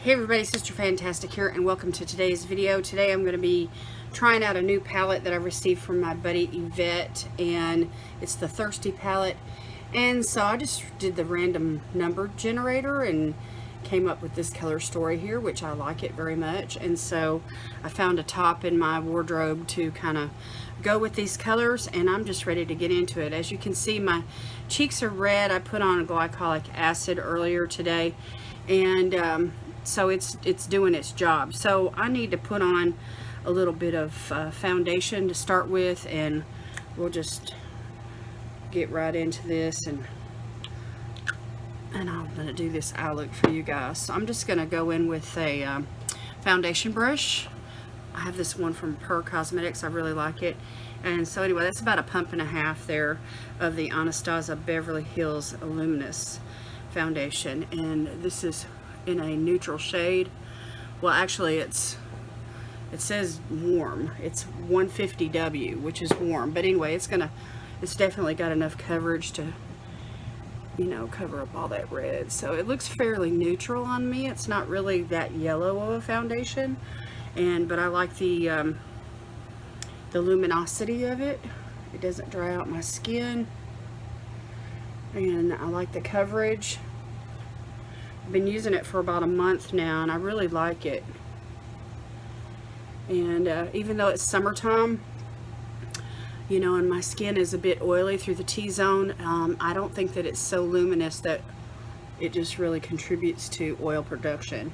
Hey everybody, Sister Fantastic here, and welcome to today's video. Today I'm going to be trying out a new palette that I received from my buddy Yvette, and it's the Thirsty palette. And so I just did the random number generator and came up with this color story here, which I like it very much. And so I found a top in my wardrobe to kind of go with these colors, and I'm just ready to get into it. As you can see, my cheeks are red. I put on a glycolic acid earlier today, and so it's doing its job. So I need to put on a little bit of foundation to start with, and we'll just get right into this, and I'm going to do this eye look for you guys. So I'm just going to go in with a foundation brush. I have this one from Purcosmetics. I really like it. And so anyway, that's about a pump and a half there of the Anastasia Beverly Hills Luminous foundation, and this is in a neutral shade. Well, actually it says warm. It's 150W, which is warm, but anyway, it's definitely got enough coverage to, you know, cover up all that red. So it looks fairly neutral on me. It's not really that yellow of a foundation, but I like the luminosity of it. It doesn't dry out my skin, and I like the coverage. I've been using it for about a month now, and I really like it. And even though it's summertime, you know, and my skin is a bit oily through the T-zone, I don't think that it's so luminous that it just really contributes to oil production.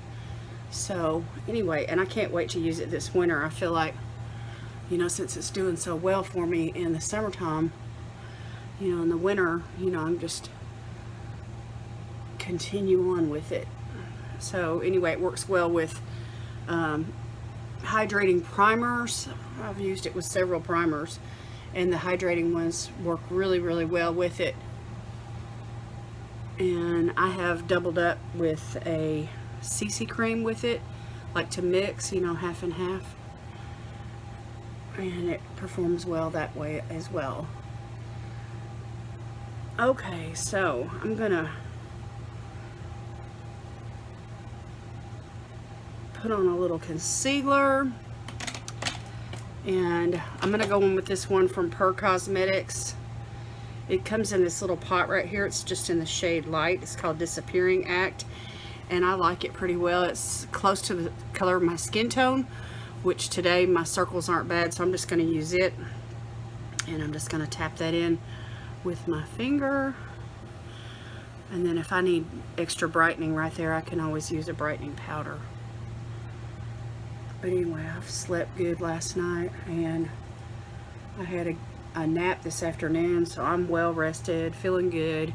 So anyway, and I can't wait to use it this winter. I feel like, you know, since it's doing so well for me in the summertime, you know, in the winter, you know, I'm just continue on with it. So anyway, it works well with hydrating primers. I've used it with several primers, and the hydrating ones work really, really well with it. And I have doubled up with a CC cream with it, like to mix, you know, half and half, and it performs well that way as well. Okay, so I'm gonna put on a little concealer, and I'm gonna go in with this one from Purcosmetics. It comes in this little pot right here. It's just in the shade Light. It's called Disappearing Act, and I like it pretty well. It's close to the color of my skin tone, which today my circles aren't bad, so I'm just gonna use it, and I'm just gonna tap that in with my finger. And then if I need extra brightening right there, I can always use a brightening powder. But anyway, I've slept good last night, and I had a nap this afternoon, so I'm well rested, feeling good,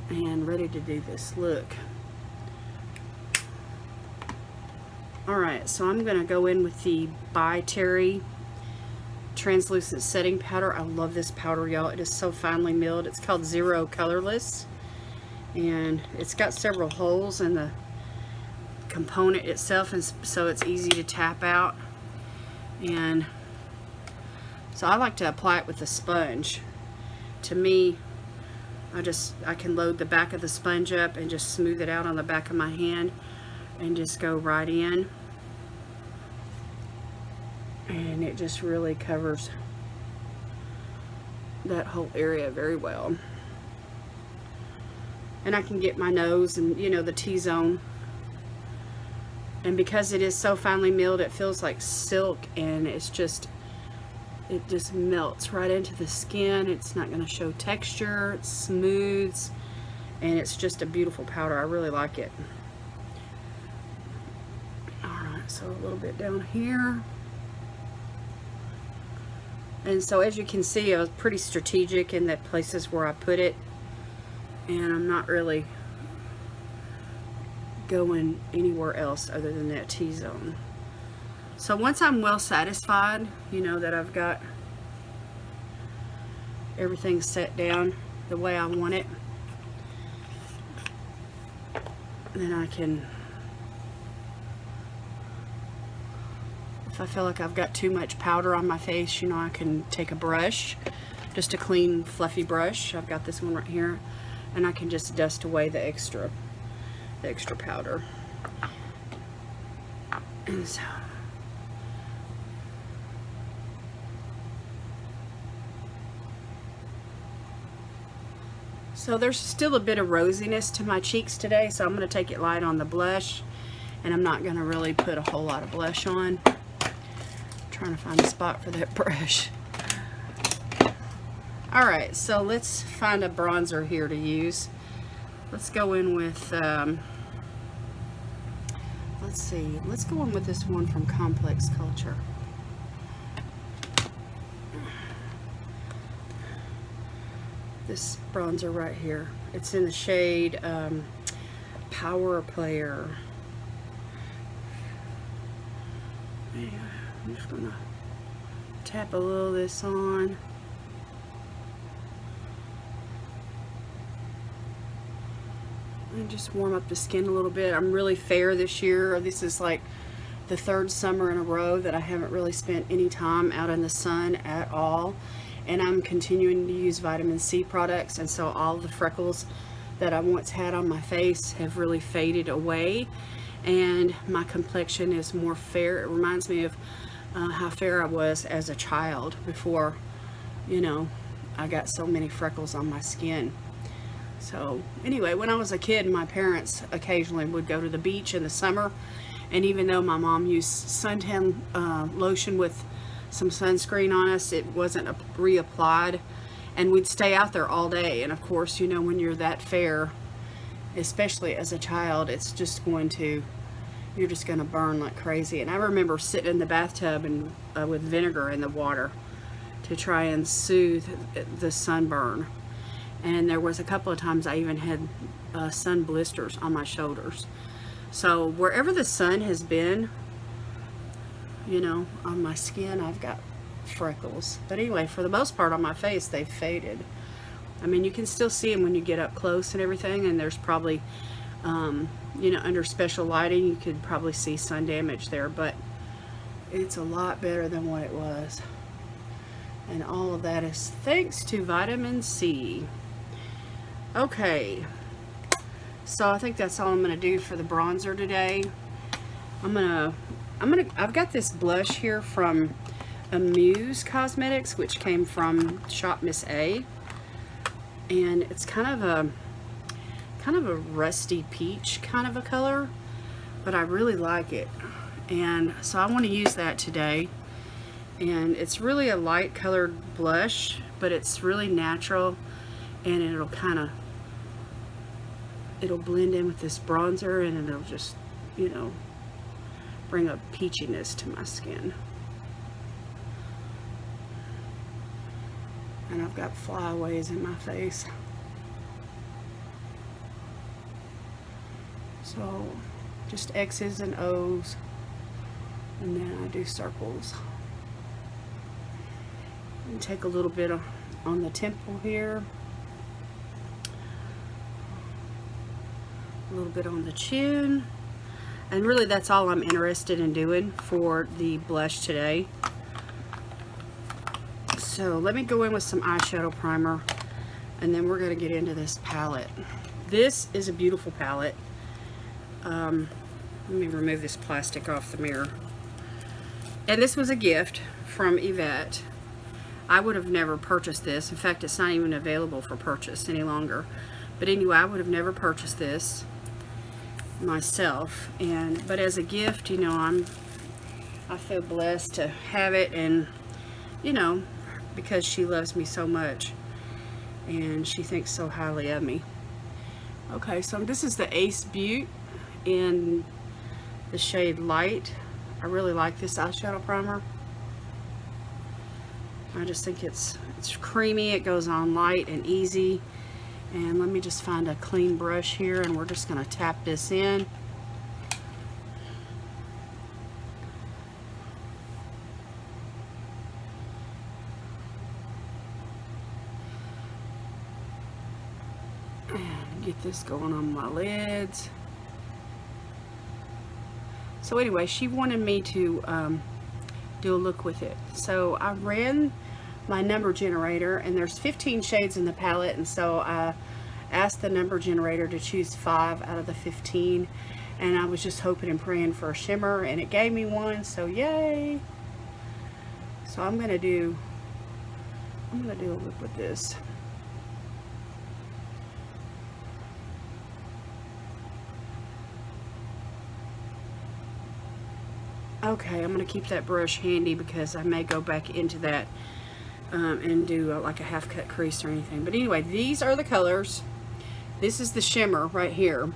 and ready to do this look. Alright, so I'm going to go in with the By Terry Translucent Setting Powder. I love this powder, y'all. It is so finely milled. It's called Zero Colorless, and it's got several holes in the component itself, and so it's easy to tap out. And so I like to apply it with a sponge. To me, I can load the back of the sponge up and just smooth it out on the back of my hand and just go right in, and it just really covers that whole area very well. And I can get my nose and, you know, the T-zone. And because it is so finely milled, it feels like silk, and it just melts right into the skin. It's not going to show texture. It smooths, and it's just a beautiful powder. I really like it. Alright, so a little bit down here. And so as you can see, I was pretty strategic in the places where I put it, and I'm not really going anywhere else other than that T-zone. So once I'm well satisfied, you know, that I've got everything set down the way I want it, then I can, if I feel like I've got too much powder on my face, you know, I can take a brush, just a clean fluffy brush. I've got this one right here, and I can just dust away the extra powder. And so there's still a bit of rosiness to my cheeks today, so I'm going to take it light on the blush, and I'm not going to really put a whole lot of blush on. I'm trying to find a spot for that brush. Alright, so let's find a bronzer here to use. Let's go in with, let's see, let's go in with this one from complexculture. This bronzer right here. It's in the shade Power Player. Yeah, I'm just gonna tap a little of this on. And just warm up the skin a little bit. I'm really fair this year. This is like the third summer in a row that I haven't really spent any time out in the sun at all. And I'm continuing to use vitamin C products, and so all the freckles that I once had on my face have really faded away, and my complexion is more fair. It reminds me of how fair I was as a child before, you know, I got so many freckles on my skin. So anyway, when I was a kid, my parents occasionally would go to the beach in the summer, and even though my mom used suntan lotion with some sunscreen on us, it wasn't reapplied, and we'd stay out there all day. And of course, you know, when you're that fair, especially as a child, it's just going to, you're just going to burn like crazy. And I remember sitting in the bathtub and with vinegar in the water to try and soothe the sunburn. And there was a couple of times I even had sun blisters on my shoulders. So wherever the sun has been, you know, on my skin, I've got freckles. But anyway, for the most part on my face, they've faded. I mean, you can still see them when you get up close and everything, and there's probably, you know, under special lighting, you could probably see sun damage there, but it's a lot better than what it was. And all of that is thanks to vitamin C. Okay, so I think that's all I'm going to do for the bronzer today. I've got this blush here from Amuse Cosmetics, which came from shopmissa, and it's kind of a rusty peach kind of a color, but I really like it, and so I want to use that today. And it's really a light colored blush, but it's really natural, and it'll blend in with this bronzer, and it'll just, you know, bring a peachiness to my skin. And I've got flyaways in my face. So just X's and O's, and then I do circles. And take a little bit on the temple here, a little bit on the chin. And really that's all I'm interested in doing for the blush today. So let me go in with some eyeshadow primer, and then we're going to get into this palette. This is a beautiful palette. Let me remove this plastic off the mirror. And this was a gift from Yvette. I would have never purchased this. In fact, it's not even available for purchase any longer. But anyway, I would have never purchased this myself, but as a gift, you know, I feel blessed to have it, and you know, because she loves me so much and she thinks so highly of me. Okay, so this is the Ace Beauty in the shade Light. I really like this eyeshadow primer. I just think it's creamy, it goes on light and easy. And let me just find a clean brush here, and we're just going to tap this in. And get this going on my lids. So anyway, she wanted me to do a look with it. So I ran my number generator, and there's 15 shades in the palette, and so I asked the number generator to choose 5 out of the 15, and I was just hoping and praying for a shimmer, and it gave me one, so yay. So I'm gonna do a look with this. Okay, I'm gonna keep that brush handy because I may go back into that and do like a half cut crease or anything. But anyway, these are the colors. This is the shimmer right here.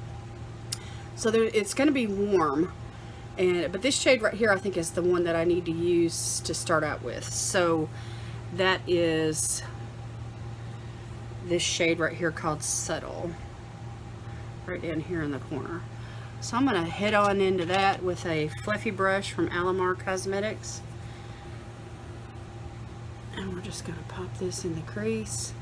So it's going to be warm, but this shade right here I think is the one that I need to use to start out with. So that is this shade right here called Subtle, right down here in the corner. So I'm going to head on into that with a fluffy brush from Bhcosmetics. And we're just going to pop this in the crease.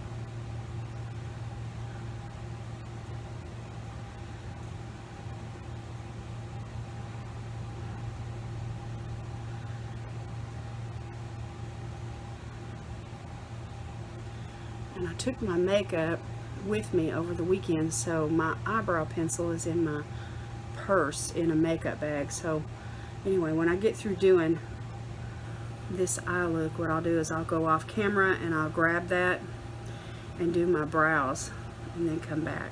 And I took my makeup with me over the weekend, so my eyebrow pencil is in my purse in a makeup bag. So anyway, when I get through doing this eye look, what I'll do is I'll go off camera and I'll grab that and do my brows and then come back.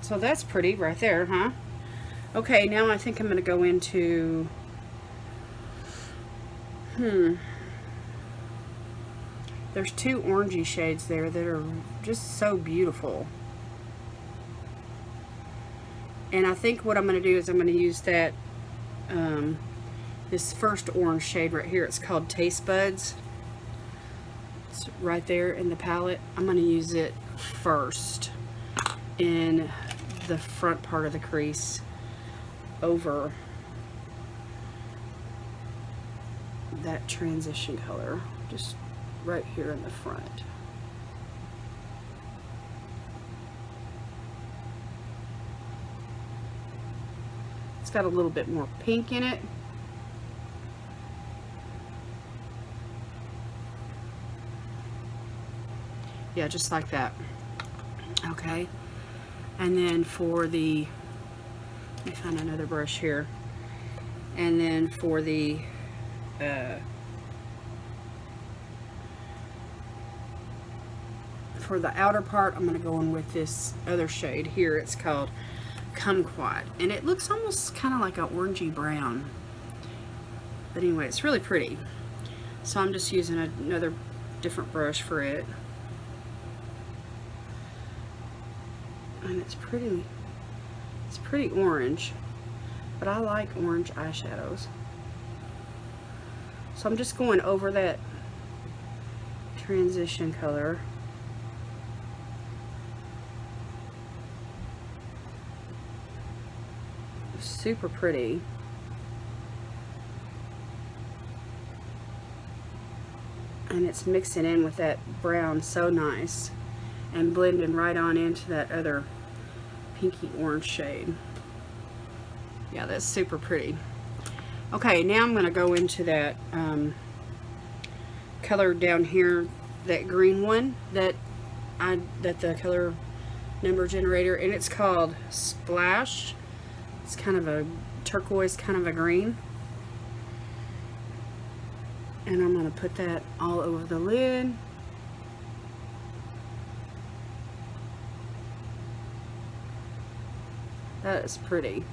So that's pretty right there, huh? Okay, now I think I'm going to go into there's two orangey shades there that are just so beautiful. And I think what I'm going to do is I'm going to use that this first orange shade right here. It's called Taste Buds. It's right there in the palette. I'm going to use it first in the front part of the crease over that transition color, just right here in the front. It's got a little bit more pink in it. Yeah, just like that. Okay. And then for the, let me find another brush here. And then for the outer part, I'm going to go in with this other shade here. It's called Kumquat, and it looks almost kind of like an orangey brown, but anyway, it's really pretty. So I'm just using another different brush for it, and it's pretty orange, but I like orange eyeshadows. So I'm just going over that transition color. Super pretty. And it's mixing in with that brown so nice and blending right on into that other pinky orange shade. Yeah, that's super pretty. Okay, now I'm going to go into that color down here, that green one that the color number generator, and it's called Splash. It's kind of a turquoise, kind of a green. And I'm going to put that all over the lid. That is pretty.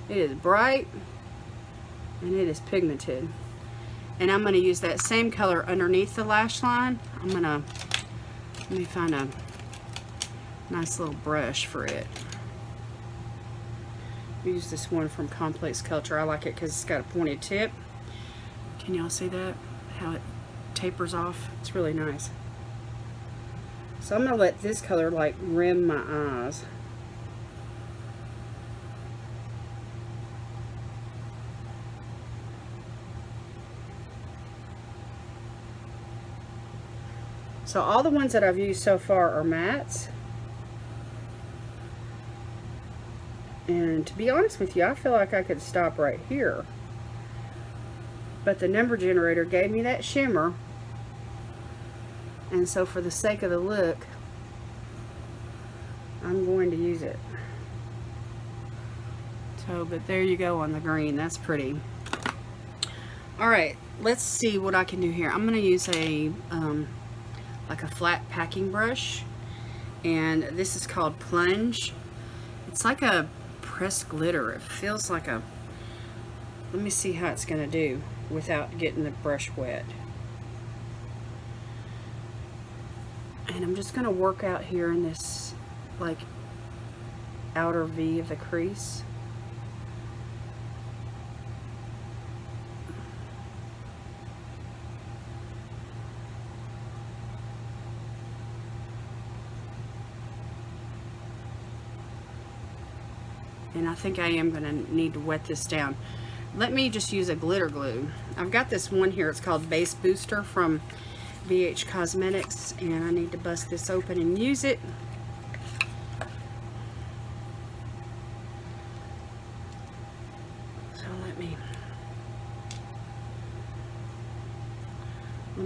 It is bright and it is pigmented. And I'm going to use that same color underneath the lash line. Let me find a nice little brush for it. Use this one from complexculture. I like it because it's got a pointed tip. Can y'all see that? How it tapers off? It's really nice. So I'm going to let this color like rim my eyes. So all the ones that I've used so far are mattes. And to be honest with you, I feel like I could stop right here. But the number generator gave me that shimmer. And so for the sake of the look, I'm going to use it. So, but there you go on the green. That's pretty. All right, let's see what I can do here. I'm going to use a like a flat packing brush, and this is called Plunge. It's like a pressed glitter. It feels like a, let me see how it's going to do without getting the brush wet. And I'm just going to work out here in this like outer V of the crease. And I think I am going to need to wet this down. Let me just use a glitter glue. I've got this one here. It's called Base Booster from bhcosmetics, and I need to bust this open and use it. So let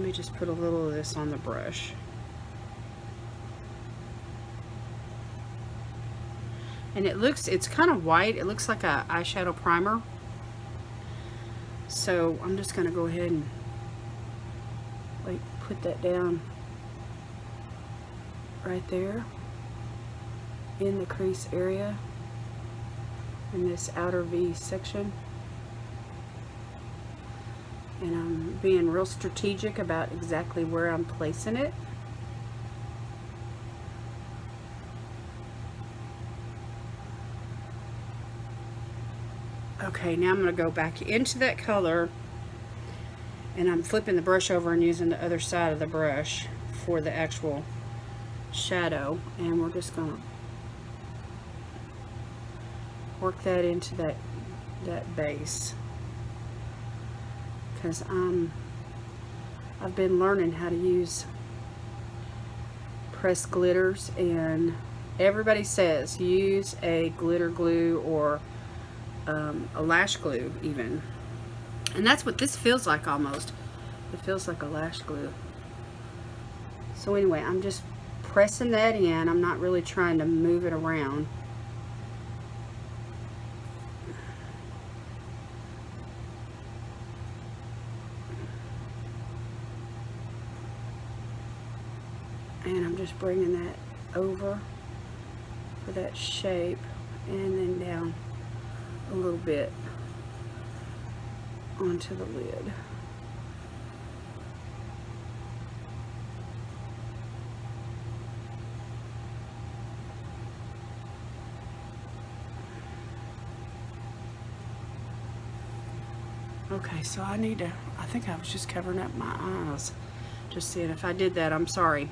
me just put a little of this on the brush. And it's kind of white. It looks like a eyeshadow primer. So I'm just going to go ahead and like put that down right there in the crease area in this outer V section. And I'm being real strategic about exactly where I'm placing it. Okay, now I'm going to go back into that color, and I'm flipping the brush over and using the other side of the brush for the actual shadow, and we're just going to work that into that base, because I've been learning how to use pressed glitters, and everybody says use a glitter glue or a lash glue even, and that's what this feels like almost. It feels like a lash glue. So anyway, I'm just pressing that in. I'm not really trying to move it around. And I'm just bringing that over for that shape, and then down a little bit onto the lid. Okay, so I think I was just covering up my eyes. Just seeing if I did that, I'm sorry.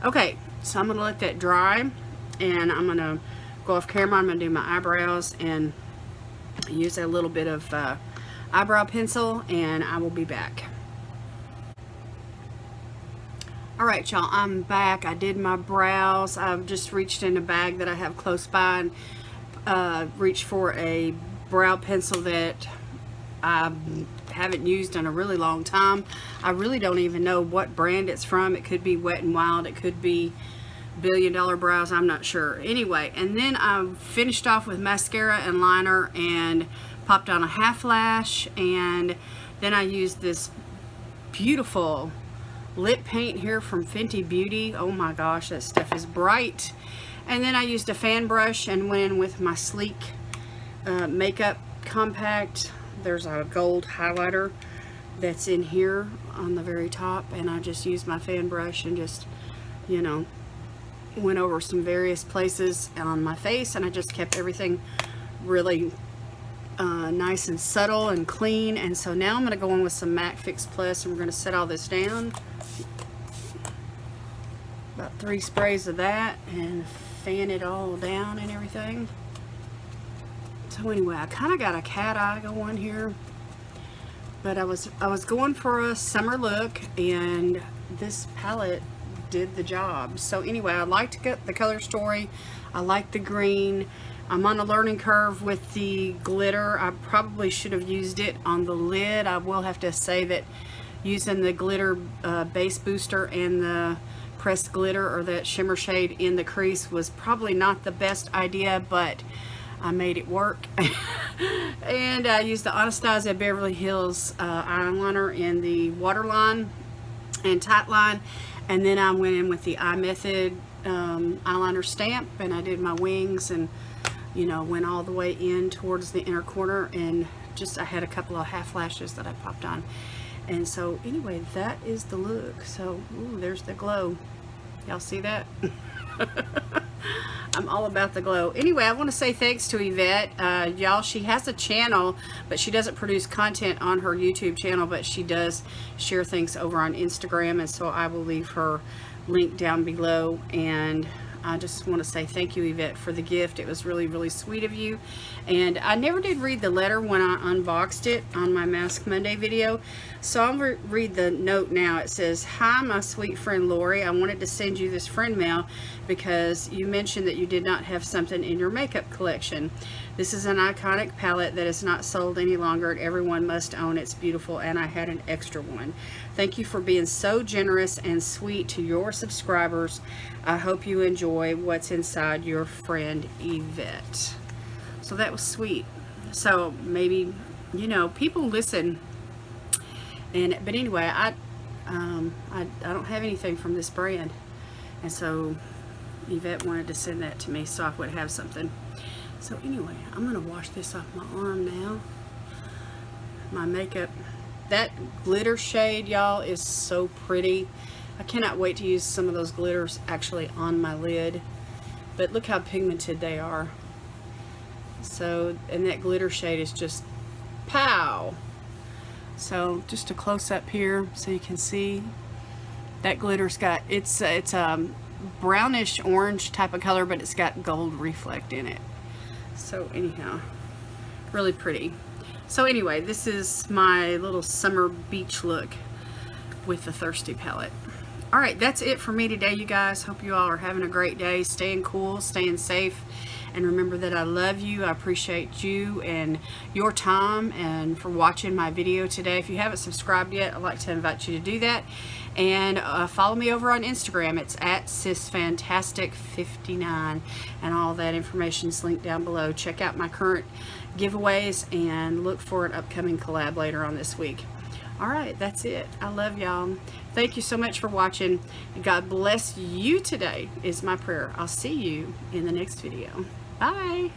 Okay, so I'm gonna let that dry, and I'm gonna go off camera. I'm gonna do my eyebrows and use a little bit of eyebrow pencil, and I will be back. Alright y'all, I'm back. I did my brows. I've just reached in a bag that I have close by and reached for a brow pencil that I haven't used in a really long time. I really don't even know what brand it's from. It could be Wet n Wild, it could be Billion Dollar Brows, I'm not sure. Anyway, and then I finished off with mascara and liner and popped on a half lash, and then I used this beautiful lip paint here from Fenty Beauty. Oh my gosh, that stuff is bright. And then I used a fan brush and went in with my Sleek makeup compact. There's a gold highlighter that's in here on the very top, and I just used my fan brush and just, you know, went over some various places on my face, and I just kept everything really nice and subtle and clean. And so now I'm going to go in with some MAC Fix Plus, and we're going to set all this down. About 3 sprays of that, and fan it all down and everything. So anyway, I kind of got a cat eye going here, but I was going for a summer look, and this palette did the job. So anyway, I liked the color story. I like the green. I'm on a learning curve with the glitter. I probably should have used it on the lid. I will have to say that using the glitter base booster and the pressed glitter or that shimmer shade in the crease was probably not the best idea, but I made it work. And I used the Anastasia Beverly Hills eyeliner in the waterline and tight line, and then I went in with the iMethod eyeliner stamp, and I did my wings, and you know, went all the way in towards the inner corner, and just I had a couple of half lashes that I popped on. And so anyway, that is the look. So ooh, there's the glow. Y'all see that? I'm all about the glow. Anyway, I want to say thanks to Yvette. Y'all, she has a channel, but she doesn't produce content on her YouTube channel, but she does share things over on Instagram, and so I will leave her link down below. And I just want to say thank you, Yvette, for the gift. It was really, really sweet of you. And I never did read the letter when I unboxed it on my Mask Monday video. So I'll read the note now. It says, "Hi, my sweet friend Lori. I wanted to send you this friend mail because you mentioned that you did not have something in your makeup collection. This is an iconic palette that is not sold any longer, and everyone must own. It's beautiful, and I had an extra one. Thank you for being so generous and sweet to your subscribers. I hope you enjoy what's inside, your friend Yvette." So that was sweet. So maybe, you know, people listen. But anyway, I don't have anything from this brand, and so Yvette wanted to send that to me so I would have something. So anyway, I'm gonna wash this off my arm now. My makeup, that glitter shade, y'all, is so pretty. I cannot wait to use some of those glitters actually on my lid. But look how pigmented they are. So, and that glitter shade is just pow. So just a close up here so you can see that glitter's got, it's a brownish orange type of color, but it's got gold reflect in it. So anyhow, really pretty. So anyway, this is my little summer beach look with the Thirsty palette. All right, that's it for me today, you guys. Hope you all are having a great day, staying cool, staying safe. And remember that I love you. I appreciate you and your time and for watching my video today. If you haven't subscribed yet, I'd like to invite you to do that. And follow me over on Instagram. It's at sisfantastic59. And all that information is linked down below. Check out my current giveaways and look for an upcoming collab later on this week. All right, that's it. I love y'all. Thank you so much for watching. God bless you today is my prayer. I'll see you in the next video. Bye.